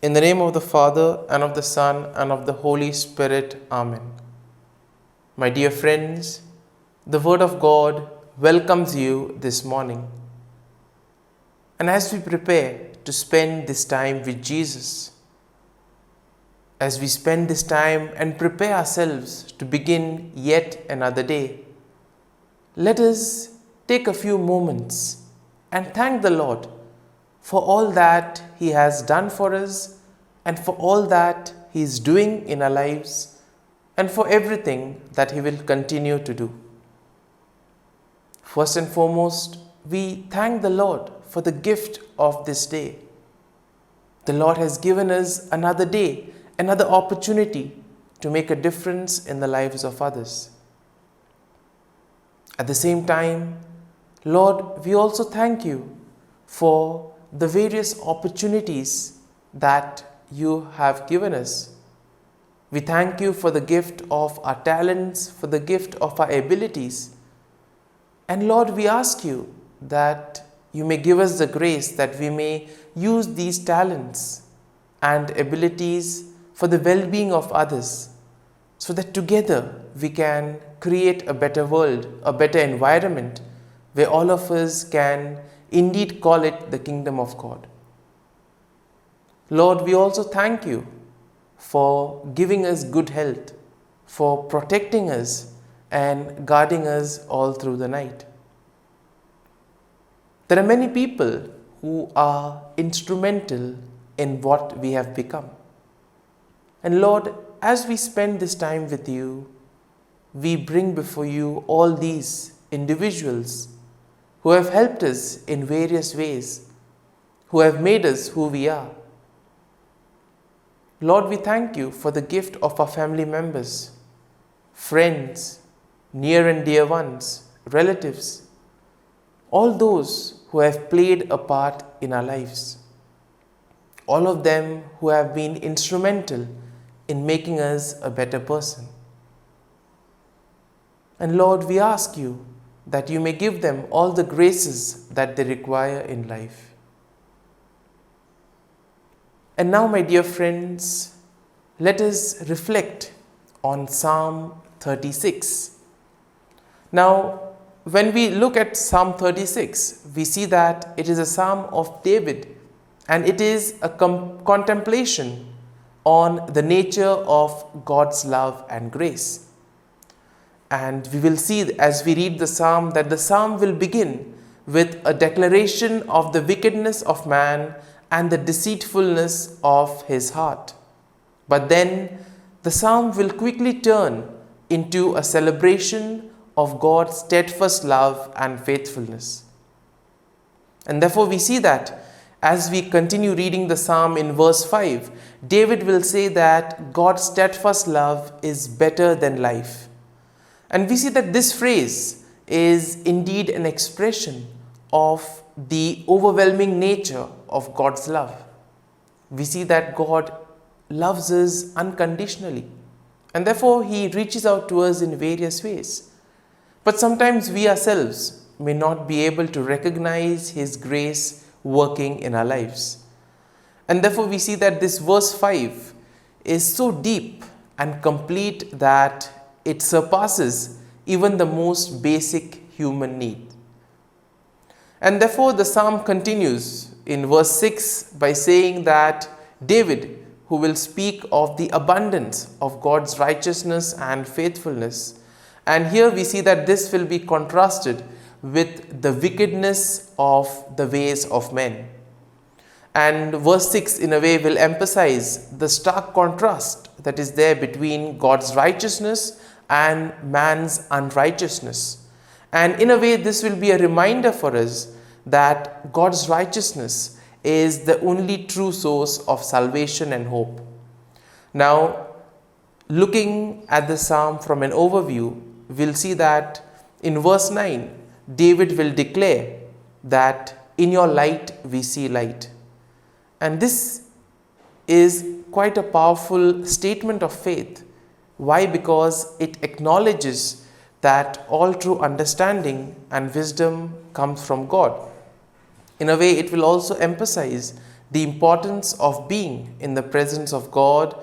In the name of the Father, and of the Son, and of the Holy Spirit. Amen. My dear friends, the Word of God welcomes you this morning. And as we prepare to spend this time with Jesus, as we spend this time and prepare ourselves to begin yet another day, let us take a few moments and thank the Lord for all that He has done for us and for all that He is doing in our lives and for everything that He will continue to do. First and foremost, we thank the Lord for the gift of this day. The Lord has given us another day, another opportunity to make a difference in the lives of others. At the same time, Lord, we also thank you for the various opportunities that you have given us. We thank you for the gift of our talents, for the gift of our abilities. And Lord, we ask you that you may give us the grace that we may use these talents and abilities for the well-being of others, so that together we can create a better world, a better environment where all of us can indeed call it the kingdom of God. Lord, we also thank you for giving us good health, for protecting us and guarding us all through the night. There are many people who are instrumental in what we have become. And Lord, as we spend this time with you, we bring before you all these individuals who have helped us in various ways, who have made us who we are. Lord, we thank you for the gift of our family members, friends, near and dear ones, relatives, all those who have played a part in our lives, all of them who have been instrumental in making us a better person. And Lord, we ask you that you may give them all the graces that they require in life. And now, my dear friends, let us reflect on Psalm 36. Now, when we look at Psalm 36, we see that it is a psalm of David, and it is a contemplation on the nature of God's love and grace. And we will see as we read the psalm that the psalm will begin with a declaration of the wickedness of man and the deceitfulness of his heart. But then the psalm will quickly turn into a celebration of God's steadfast love and faithfulness. And therefore we see that as we continue reading the psalm in verse 5, David will say that God's steadfast love is better than life. And we see that this phrase is indeed an expression of the overwhelming nature of God's love. We see that God loves us unconditionally, and therefore He reaches out to us in various ways. But sometimes we ourselves may not be able to recognize His grace working in our lives. And therefore we see that this verse 5 is so deep and complete that it surpasses even the most basic human need. And therefore the psalm continues in verse 6 by saying that David, who will speak of the abundance of God's righteousness and faithfulness. And here we see that this will be contrasted with the wickedness of the ways of men. And verse 6 in a way will emphasize the stark contrast that is there between God's righteousness and man's unrighteousness. And in a way this will be a reminder for us that God's righteousness is the only true source of salvation and hope. Now, looking at the psalm from an overview, we'll see that in verse 9, David will declare that in your light we see light. And this is quite a powerful statement of faith. Why? Because it acknowledges that all true understanding and wisdom comes from God. In a way, it will also emphasize the importance of being in the presence of God,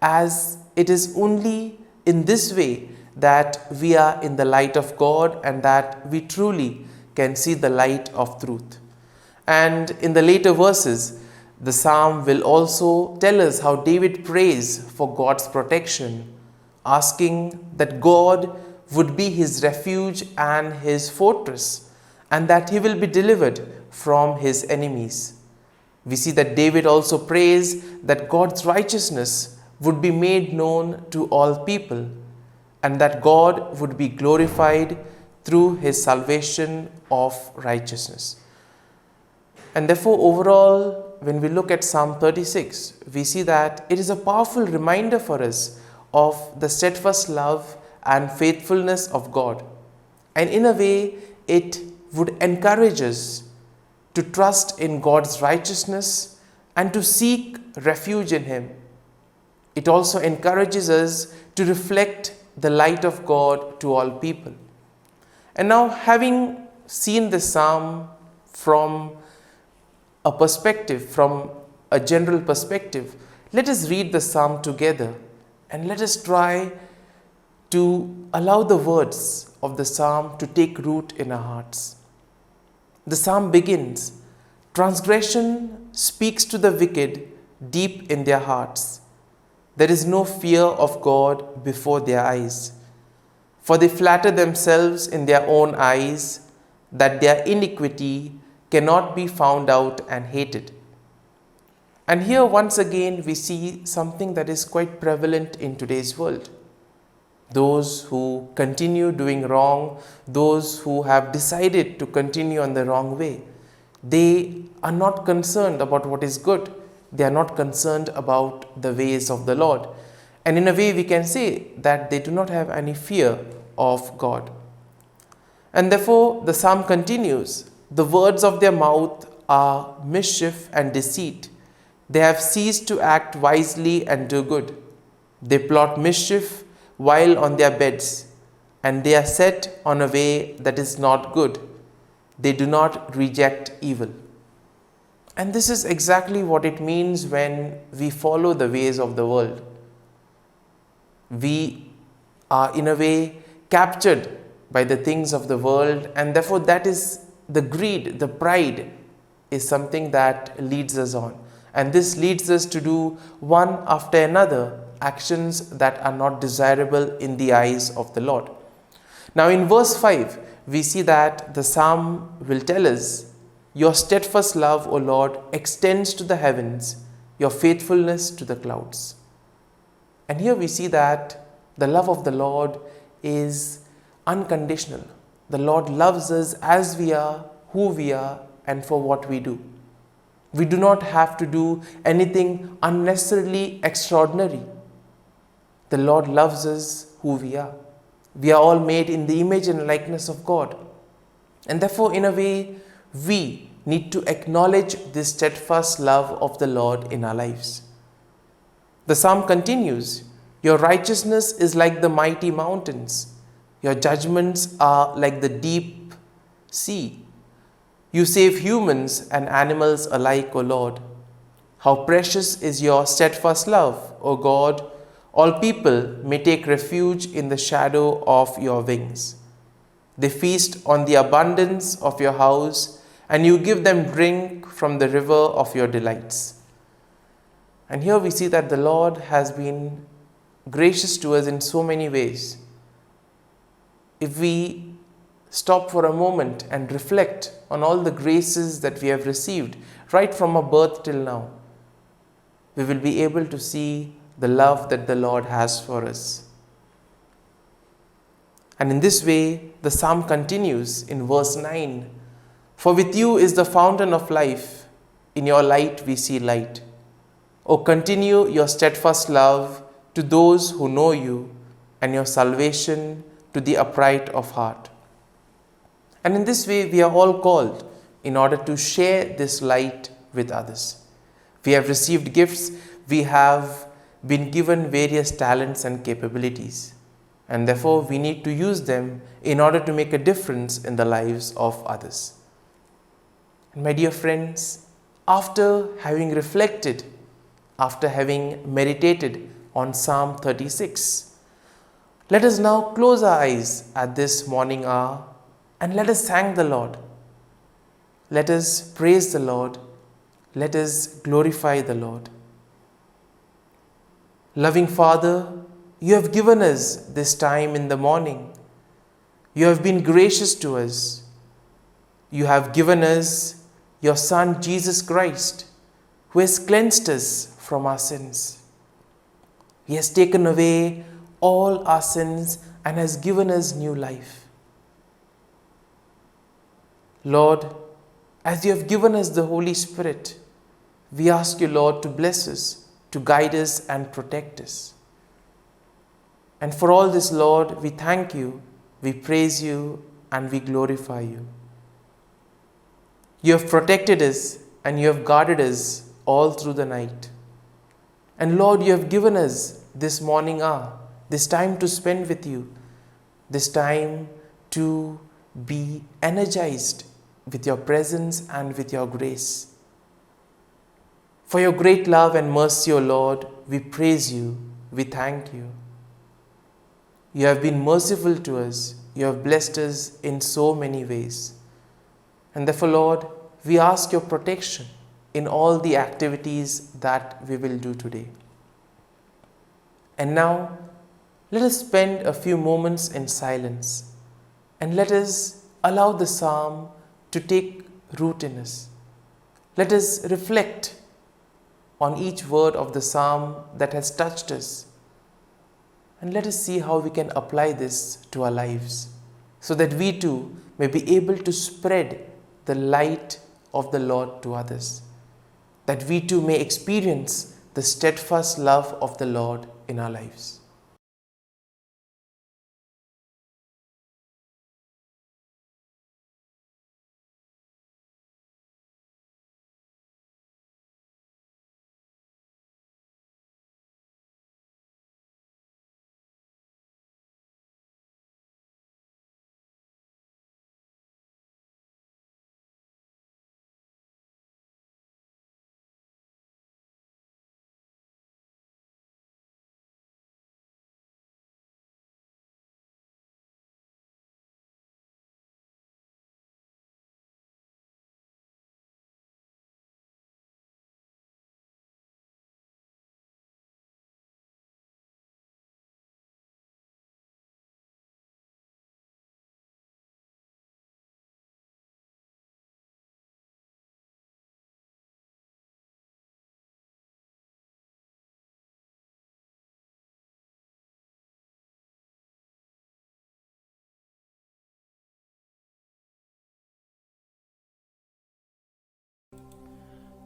as it is only in this way that we are in the light of God and that we truly can see the light of truth. And in the later verses, the psalm will also tell us how David prays for God's protection, asking that God would be his refuge and his fortress, and that he will be delivered from his enemies. We see that David also prays that God's righteousness would be made known to all people, and that God would be glorified through his salvation of righteousness. And therefore, overall, when we look at Psalm 36, we see that it is a powerful reminder for us of the steadfast love and faithfulness of God. And in a way, it would encourage us to trust in God's righteousness and to seek refuge in Him. It also encourages us to reflect the light of God to all people. And now, having seen this psalm from a perspective, from a general perspective, let us read the psalm together and let us try to allow the words of the psalm to take root in our hearts. The psalm begins, "Transgression speaks to the wicked deep in their hearts. There is no fear of God before their eyes. For they flatter themselves in their own eyes that their iniquity cannot be found out and hated." And here once again we see something that is quite prevalent in today's world. Those who continue doing wrong, those who have decided to continue on the wrong way, they are not concerned about what is good. They are not concerned about the ways of the Lord. And in a way we can say that they do not have any fear of God. And therefore the psalm continues, "The words of their mouth are mischief and deceit. They have ceased to act wisely and do good. They plot mischief while on their beds, and they are set on a way that is not good. They do not reject evil." And this is exactly what it means when we follow the ways of the world. We are in a way captured by the things of the world, and therefore that is the greed, the pride is something that leads us on. And this leads us to do one after another actions that are not desirable in the eyes of the Lord. Now in verse 5, we see that the psalm will tell us, "Your steadfast love, O Lord, extends to the heavens, your faithfulness to the clouds." And here we see that the love of the Lord is unconditional. The Lord loves us as we are, who we are, and for what we do. We do not have to do anything unnecessarily extraordinary. The Lord loves us who we are. We are all made in the image and likeness of God. And therefore, in a way, we need to acknowledge this steadfast love of the Lord in our lives. The psalm continues, "Your righteousness is like the mighty mountains. Your judgments are like the deep sea. You save humans and animals alike, O Lord. How precious is your steadfast love, O God. All people may take refuge in the shadow of your wings. They feast on the abundance of your house, and you give them drink from the river of your delights." And here we see that the Lord has been gracious to us in so many ways. If we stop for a moment and reflect on all the graces that we have received right from our birth till now, we will be able to see the love that the Lord has for us. And in this way, the psalm continues in verse 9, "For with you is the fountain of life. In your light we see light. O continue your steadfast love to those who know you, and your salvation to the upright of heart." And in this way, we are all called in order to share this light with others. We have received gifts. We have been given various talents and capabilities. And therefore, we need to use them in order to make a difference in the lives of others. And my dear friends, After having reflected, after having meditated on Psalm 36, let us now close our eyes at this morning hour and let us thank the Lord. Let us praise the Lord. Let us glorify the Lord. Loving Father, you have given us this time in the morning. You have been gracious to us. You have given us your Son, Jesus Christ, who has cleansed us from our sins. He has taken away all our sins and has given us new life. Lord, as you have given us the Holy Spirit, we ask you, Lord, to bless us, to guide us and protect us. And for all this, Lord, we thank you, we praise you, and we glorify you. You have protected us and you have guarded us all through the night. And Lord, you have given us this morning hour, this time to spend with you, this time to be energized with your presence and with your grace. For your great love and mercy, O Lord, we praise you, we thank you. You have been merciful to us, you have blessed us in so many ways. And therefore, Lord, we ask your protection in all the activities that we will do today. And now, let us spend a few moments in silence and let us allow the psalm to take root in us. Let us reflect on each word of the psalm that has touched us. And let us see how we can apply this to our lives so that we too may be able to spread the light of the Lord to others, that we too may experience the steadfast love of the Lord in our lives.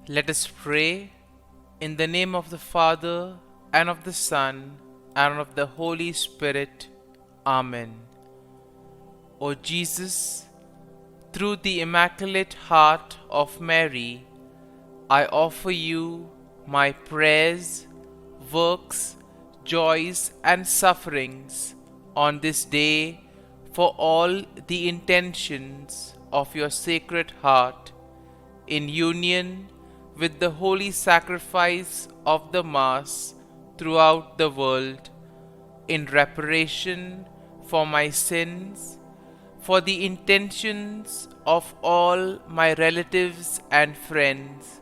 Let us pray in the name of the Father, and of the Son, and of the Holy Spirit. Amen. O Jesus, through the Immaculate Heart of Mary, I offer you my prayers, works, joys, and sufferings on this day for all the intentions of your Sacred Heart, in union with the holy sacrifice of the Mass throughout the world, in reparation for my sins, for the intentions of all my relatives and friends,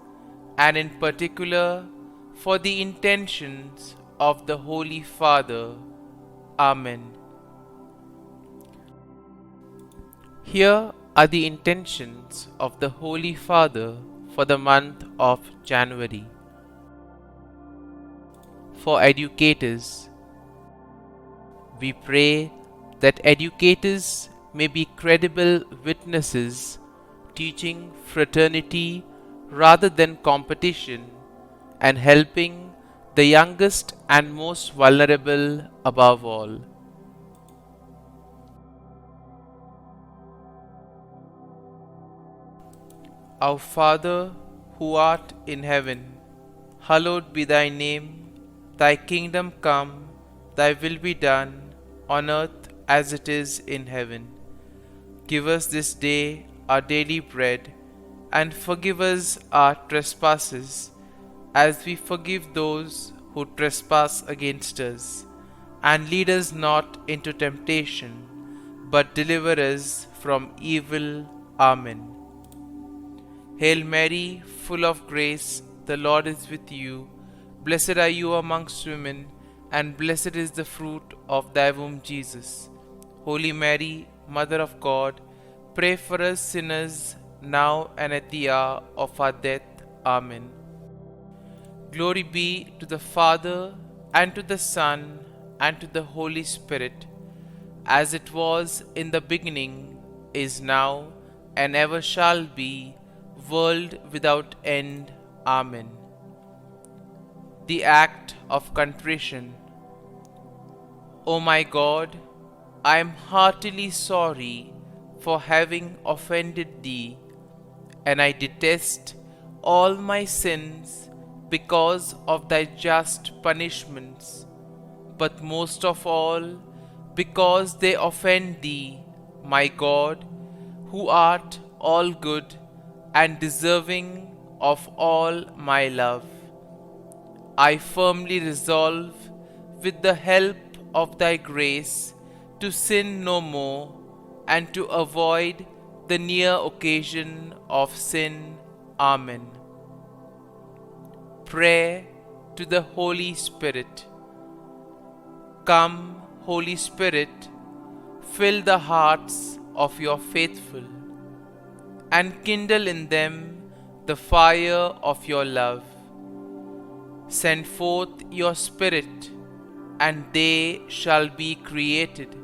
and in particular for the intentions of the Holy Father. Amen. Here are the intentions of the Holy Father for the month of January. For educators, we pray that educators may be credible witnesses, teaching fraternity rather than competition, and helping the youngest and most vulnerable above all. Our Father, who art in heaven, hallowed be thy name. Thy kingdom come, thy will be done, on earth as it is in heaven. Give us this day our daily bread, and forgive us our trespasses, as we forgive those who trespass against us. And lead us not into temptation, but deliver us from evil. Amen. Hail Mary, full of grace, the Lord is with you. Blessed are you amongst women, and blessed is the fruit of thy womb, Jesus. Holy Mary, Mother of God, pray for us sinners, now and at the hour of our death. Amen. Glory be to the Father, and to the Son, and to the Holy Spirit, as it was in the beginning, is now, and ever shall be, world without end. Amen. The Act of Contrition. O my God, I am heartily sorry for having offended Thee, and I detest all my sins because of Thy just punishments, but most of all because they offend Thee, my God, who art all good and deserving of all my love. I firmly resolve, with the help of Thy grace, to sin no more, and to avoid the near occasion of sin. Amen. Prayer to the Holy Spirit. Come, Holy Spirit, fill the hearts of your faithful, and kindle in them the fire of your love. Send forth your Spirit, and they shall be created,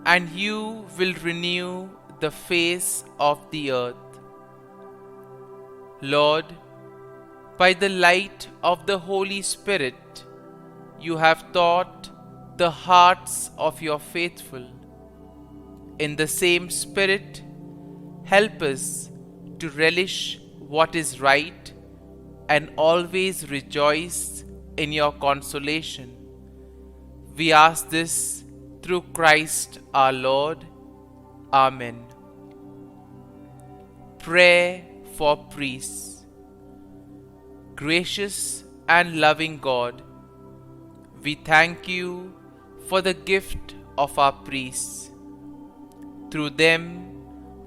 and you will renew the face of the earth. Lord, by the light of the Holy Spirit, you have taught the hearts of your faithful. In the same Spirit, help us to relish what is right and always rejoice in your consolation. We ask this through Christ our Lord. Amen. Prayer for priests. Gracious and loving God, we thank you for the gift of our priests. Through them,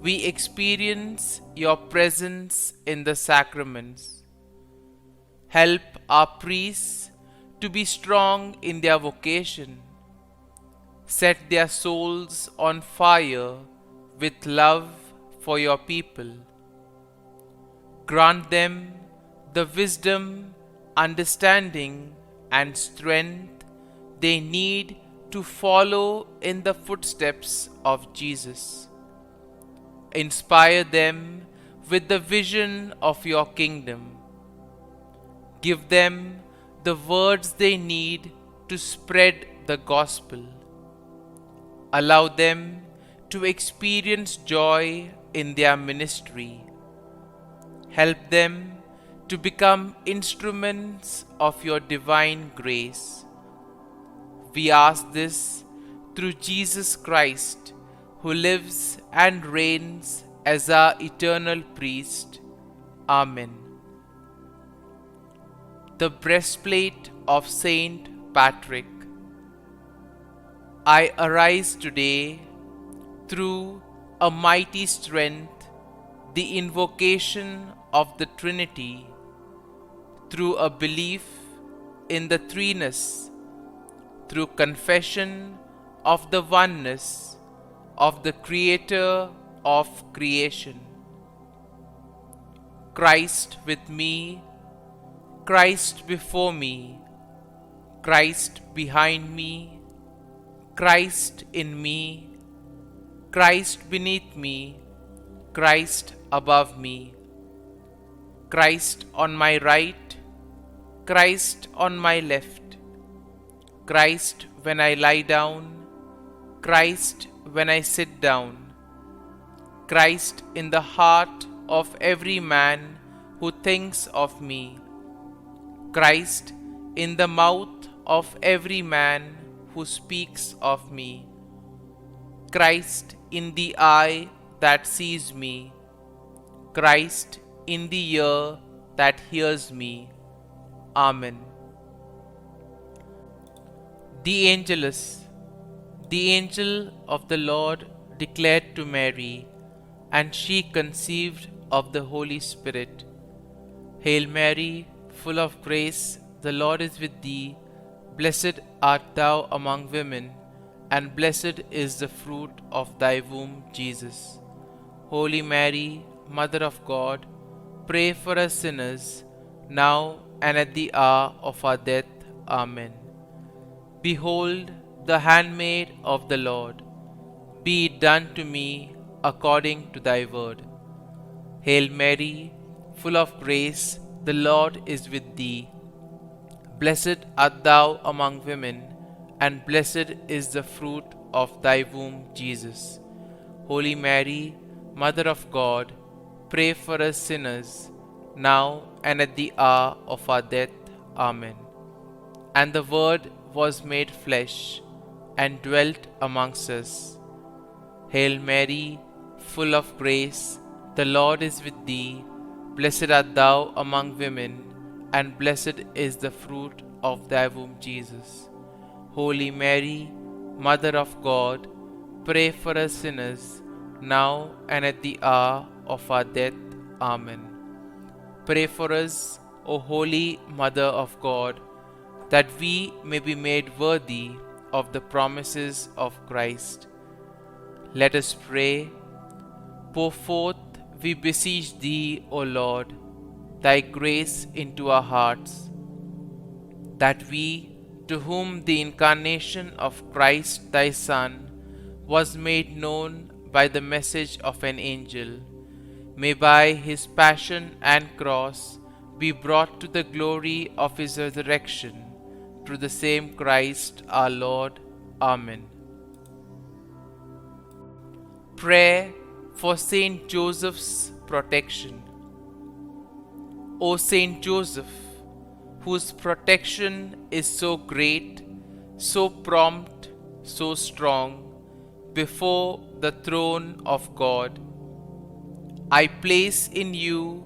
we experience your presence in the sacraments. Help our priests to be strong in their vocation. Set their souls on fire with love for your people. Grant them the wisdom, understanding, and strength they need to follow in the footsteps of Jesus. Inspire them with the vision of your kingdom. Give them the words they need to spread the gospel. Allow them to experience joy in their ministry. Help them to become instruments of your divine grace. We ask this through Jesus Christ, who lives and reigns as our eternal priest. Amen. The breastplate of Saint Patrick. I arise today through a mighty strength, the invocation of the Trinity, through a belief in the threeness, through confession of the oneness of the Creator of creation. Christ with me, Christ before me, Christ behind me, Christ in me, Christ beneath me, Christ above me, Christ on my right, Christ on my left, Christ when I lie down, Christ when I sit down, Christ in the heart of every man who thinks of me, Christ in the mouth of every man who speaks of me, Christ in the eye that sees me, Christ in the ear that hears me. Amen. The Angelus. The angel of the Lord declared to Mary, and she conceived of the Holy Spirit. Hail Mary, full of grace, the Lord is with thee. Blessed art thou among women, and blessed is the fruit of thy womb, Jesus. Holy Mary, Mother of God, pray for us sinners, now and at the hour of our death. Amen. Behold, the handmaid of the Lord. Be it done to me according to thy word. Hail Mary, full of grace, the Lord is with thee. Blessed art thou among women, and blessed is the fruit of thy womb, Jesus. Holy Mary, Mother of God, pray for us sinners, now and at the hour of our death. Amen. And the Word was made flesh, and dwelt amongst us. Hail Mary, full of grace, the Lord is with thee. Blessed art thou among women, and blessed is the fruit of thy womb, Jesus. Holy Mary, Mother of God, pray for us sinners, now and at the hour of our death. Amen. Pray for us, O Holy Mother of God, that we may be made worthy of the promises of Christ. Let us pray. Pour forth, we beseech thee, O Lord, thy grace into our hearts, that we, to whom the incarnation of Christ thy Son was made known by the message of an angel, may by his passion and cross be brought to the glory of his resurrection, through the same Christ our Lord. Amen. Prayer for Saint Joseph's protection. O Saint Joseph, whose protection is so great, so prompt, so strong, before the throne of God, I place in you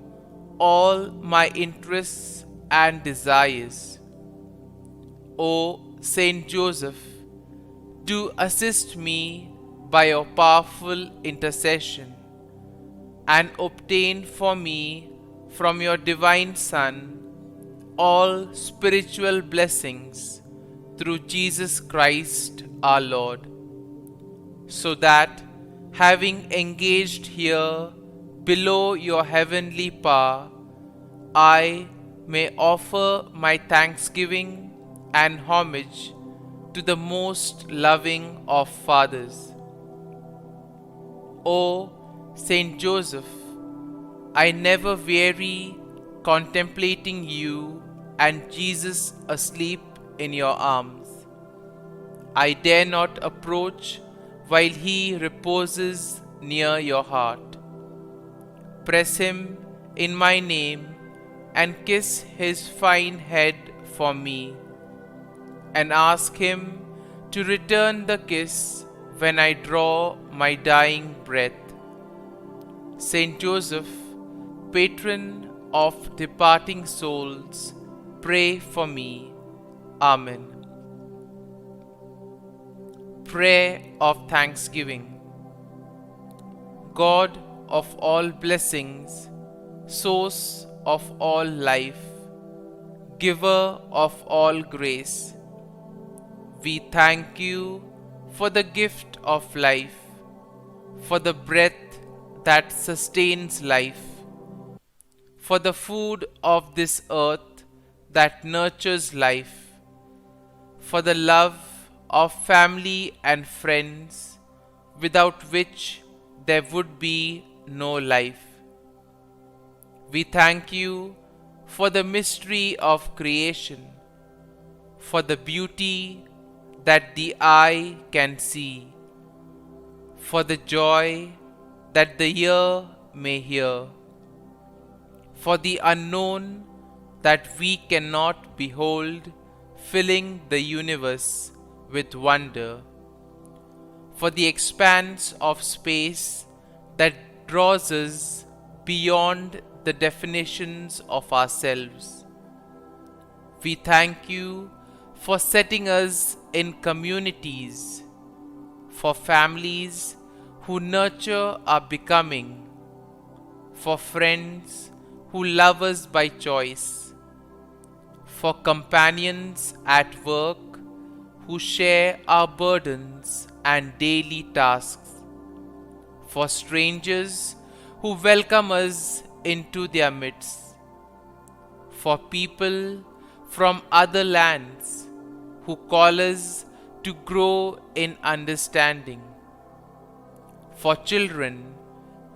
all my interests and desires. O Saint Joseph, do assist me by your powerful intercession, and obtain for me from your divine Son all spiritual blessings through Jesus Christ our Lord, so that, having engaged here below your heavenly power, I may offer my thanksgiving and homage to the most loving of fathers. O Saint Joseph, I never weary contemplating you and Jesus asleep in your arms. I dare not approach while he reposes near your heart. Press him in my name and kiss his fine head for me, and ask him to return the kiss when I draw my dying breath. Saint Joseph, patron of departing souls, pray for me. Amen. Prayer of Thanksgiving. God of all blessings, source of all life, giver of all grace, we thank you for the gift of life, for the breath that sustains life, for the food of this earth that nurtures life, for the love of family and friends, without which there would be no life. We thank you for the mystery of creation, for the beauty that the eye can see, for the joy that the ear may hear, for the unknown that we cannot behold, filling the universe with wonder, for the expanse of space that draws us beyond the definitions of ourselves. We thank you for setting us in communities, for families who nurture our becoming, for friends who love us by choice, for companions at work who share our burdens and daily tasks, for strangers who welcome us into their midst, for people from other lands who call us to grow in understanding, for children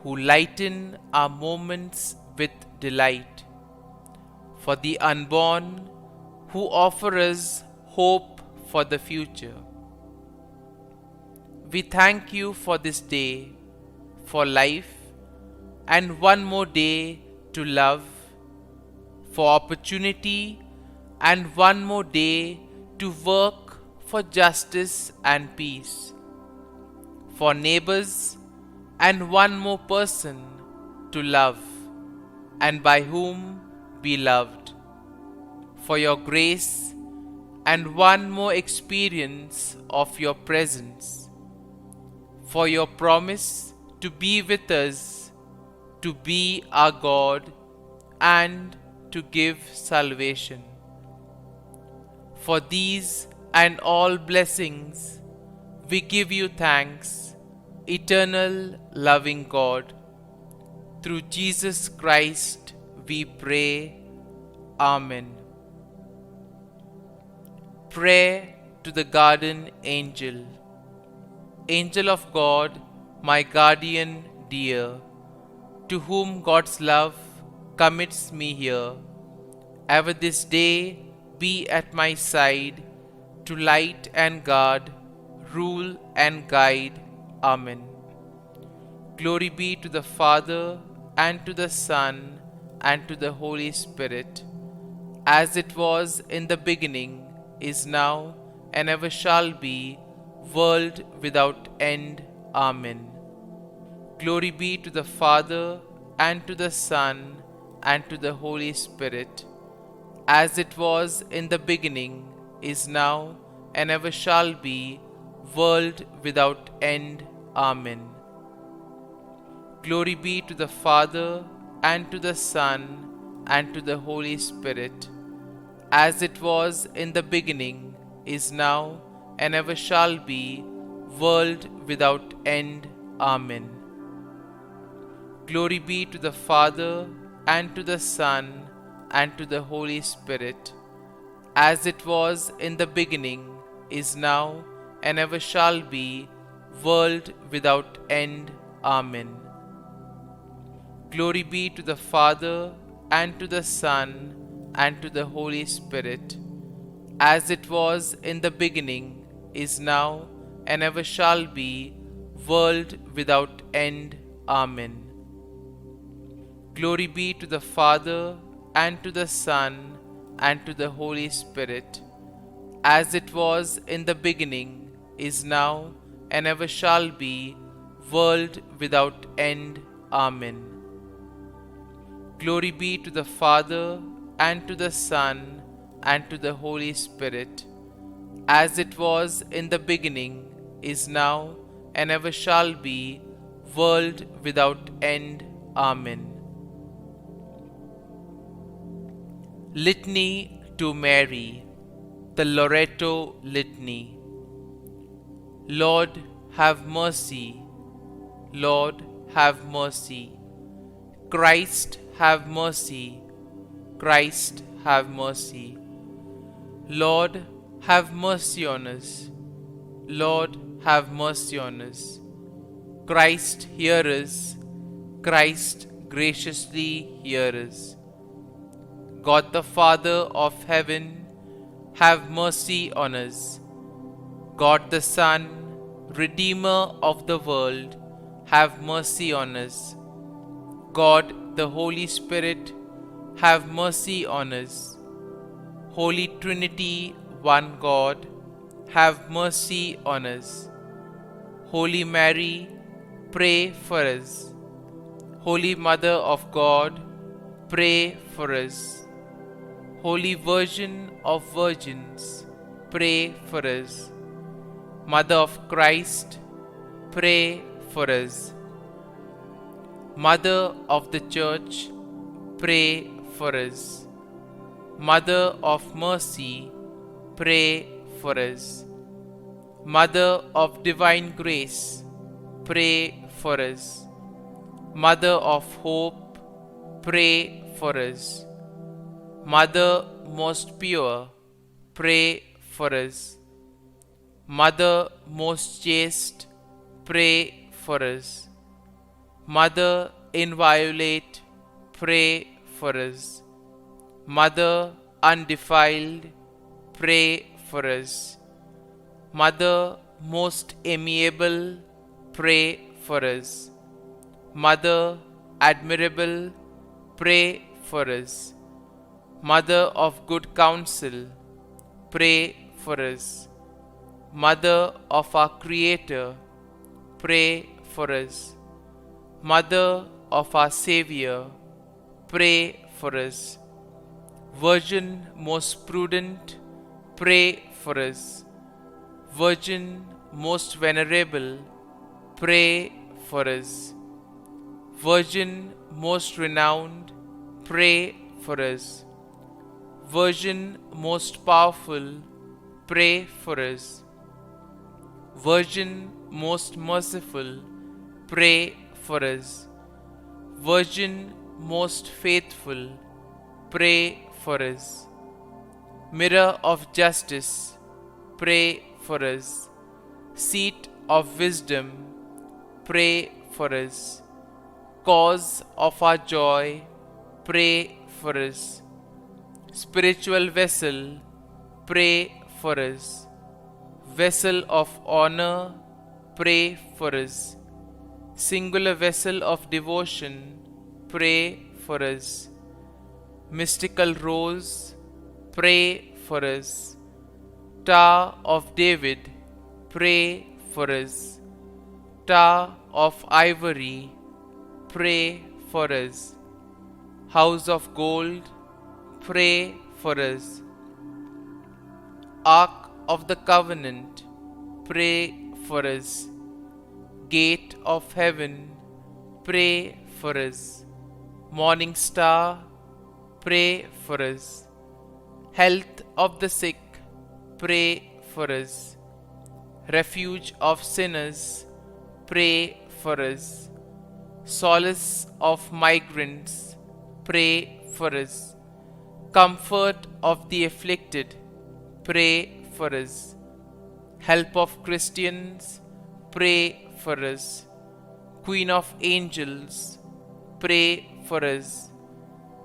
who lighten our moments with delight, for the unborn who offer us hope for the future. We thank you for this day, for life, and one more day to love, for opportunity, and one more day to work for justice and peace, for neighbors, and one more person to love, and by whom be loved, for your grace, and one more experience of your presence, for your promise to be with us, to be our God, and to give salvation. For these and all blessings, we give you thanks, eternal loving God. Through Jesus Christ we pray. Amen. Prayer to the Guardian Angel. Angel of God, my guardian dear, to whom God's love commits me here, ever this day be at my side, to light and guard, rule and guide. Amen. Glory be to the Father, and to the Son, and to the Holy Spirit, as it was in the beginning, is now, and ever shall be, world without end. Amen. Glory be to the Father, and to the Son, and to the Holy Spirit, as it was in the beginning, is now, and ever shall be, world without end. Amen. Glory be to the Father, and to the Son, and to the Holy Spirit, as it was in the beginning, is now, and ever shall be, world without end. Amen. Glory be to the Father, and to the Son, and to the Holy Spirit, as it was in the beginning, is now, and ever shall be, world without end. Amen. Glory be to the Father, and to the Son, and to the Holy Spirit, as it was in the beginning, is now, and ever shall be, world without end. Amen. Glory be to the Father, and to the Son, and to the Holy Spirit, as it was in the beginning, is now, and ever shall be, world without end. Amen. Glory be to the Father, and to the Son, and to the Holy Spirit, as it was in the beginning, is now, and ever shall be, world without end. Amen. Litany to Mary, the Loreto Litany. Lord, have mercy. Lord, have mercy. Christ, have mercy. Christ, have mercy. Lord, have mercy on us. Lord, have mercy on us. Christ, hear us. Christ, graciously hear us. God the Father of heaven, have mercy on us. God the Son, Redeemer of the world, have mercy on us. God the Holy Spirit, have mercy on us. Holy Trinity, one God, have mercy on us. Holy Mary, pray for us. Holy Mother of God, pray for us. Holy Virgin of Virgins, pray for us. Mother of Christ, pray for us. Mother of the Church, pray for us. Mother of Mercy, pray for us. Mother of Divine Grace, pray for us. Mother of Hope, pray for us. Mother most pure, pray for us. Mother most chaste, pray for us. Mother inviolate, pray for us. Mother undefiled, pray for us. Mother most amiable, pray for us. Mother admirable, pray for us. Mother of good counsel, pray for us. Mother of our Creator, pray for us. Mother of our Xavier, pray for us. Virgin most prudent, pray for us. Virgin most venerable, pray for us. Virgin most renowned, pray for us. Virgin most powerful, pray for us. Virgin most merciful, pray for us. Virgin most faithful, pray for us. Mirror of justice, pray for us. Seat of wisdom, pray for us. Cause of our joy, pray for us. Spiritual vessel, pray for us. Vessel of honor, pray for us. Singular vessel of devotion, pray for us. Mystical rose, pray for us. Tower of David, pray for us. Tower of ivory, pray for us. House of gold, pray for us. Ark of the Covenant, pray for us. Gate of heaven, pray for us. Morning star, pray for us. Health of the sick, pray for us. Refuge of sinners, pray for us. Solace of migrants, pray for us. Comfort of the afflicted, pray for us. Help of Christians, pray for us. Queen of angels, pray for us.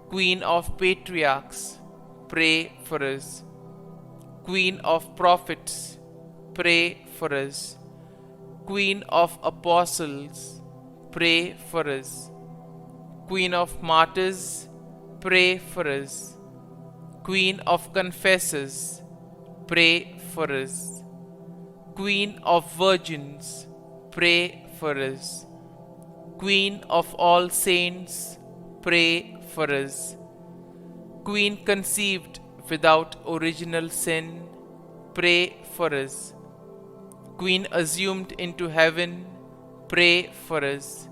Queen of patriarchs, pray for us. Queen of prophets, pray for us. Queen of apostles, pray for us. Queen of martyrs, pray for us. Queen of confessors, pray for us. Queen of virgins, pray for us. Queen of all saints, pray for us. Queen conceived without original sin, pray for us. Queen assumed into heaven, pray for us.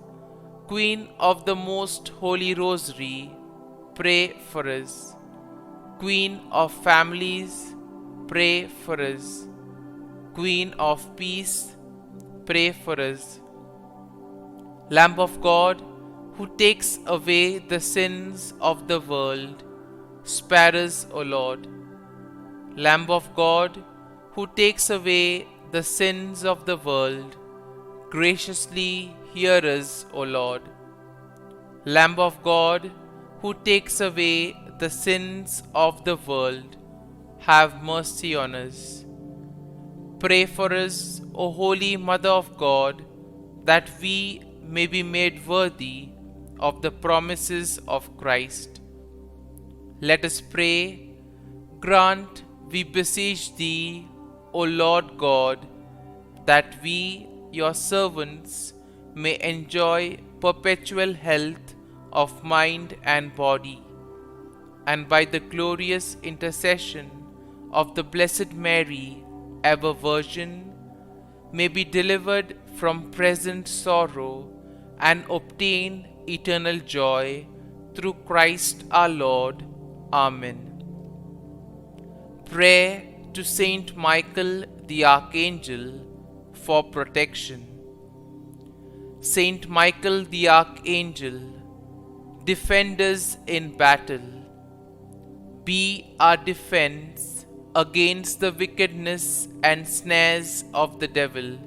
Queen of the Most Holy Rosary, pray for us. Queen of families, pray for us. Queen of peace, pray for us. Lamb of God, who takes away the sins of the world, spare us, O Lord. Lamb of God, who takes away the sins of the world, graciously hear us, O Lord. Lamb of God, who takes away the sins of the world, have mercy on us. Pray for us, O Holy Mother of God, that we may be made worthy of the promises of Christ. Let us pray. Grant, we beseech Thee, O Lord God, that we, your servants, may enjoy perpetual health of mind and body, and by the glorious intercession of the Blessed Mary, ever Virgin, may be delivered from present sorrow and obtain eternal joy through Christ our Lord. Amen. Prayer to Saint Michael the Archangel for protection. Saint Michael the Archangel, defend us in battle. Be our defense against the wickedness and snares of the devil.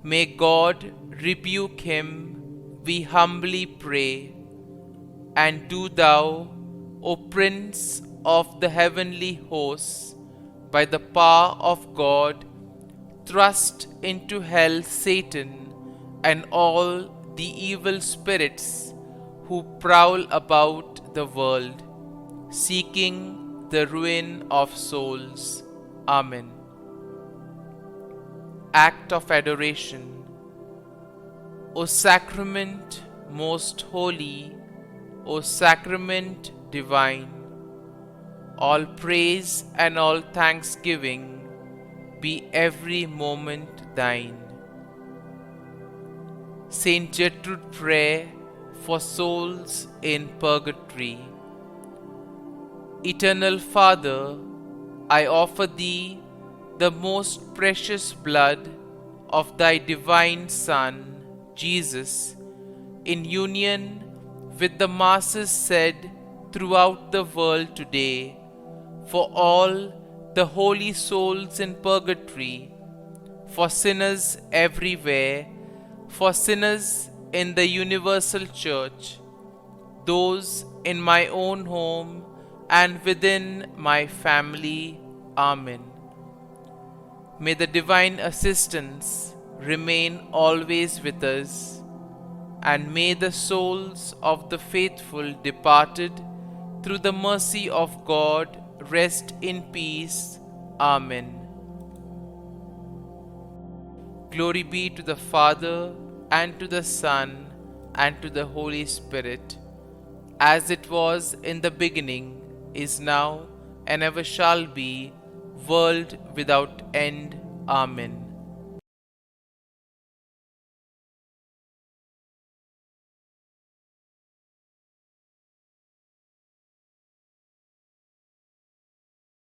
May God rebuke him, we humbly pray. And do thou, O Prince of the heavenly hosts, by the power of God, thrust into hell Satan and all the evil spirits who prowl about the world, seeking the ruin of souls. Amen. Act of Adoration. O Sacrament most holy, O Sacrament divine, all praise and all thanksgiving be every moment thine. Saint Gertrude Prayer for souls in purgatory. Eternal Father, I offer Thee the most precious blood of Thy divine Son, Jesus, in union with the masses said throughout the world today, for all the holy souls in purgatory, for sinners everywhere, for sinners in the universal church, those in my own home and within my family. Amen. May the divine assistance remain always with us, and may the souls of the faithful departed through the mercy of God rest in peace. Amen. Glory be to the Father, and to the Son, and to the Holy Spirit, as it was in the beginning, is now, and ever shall be, world without end. Amen.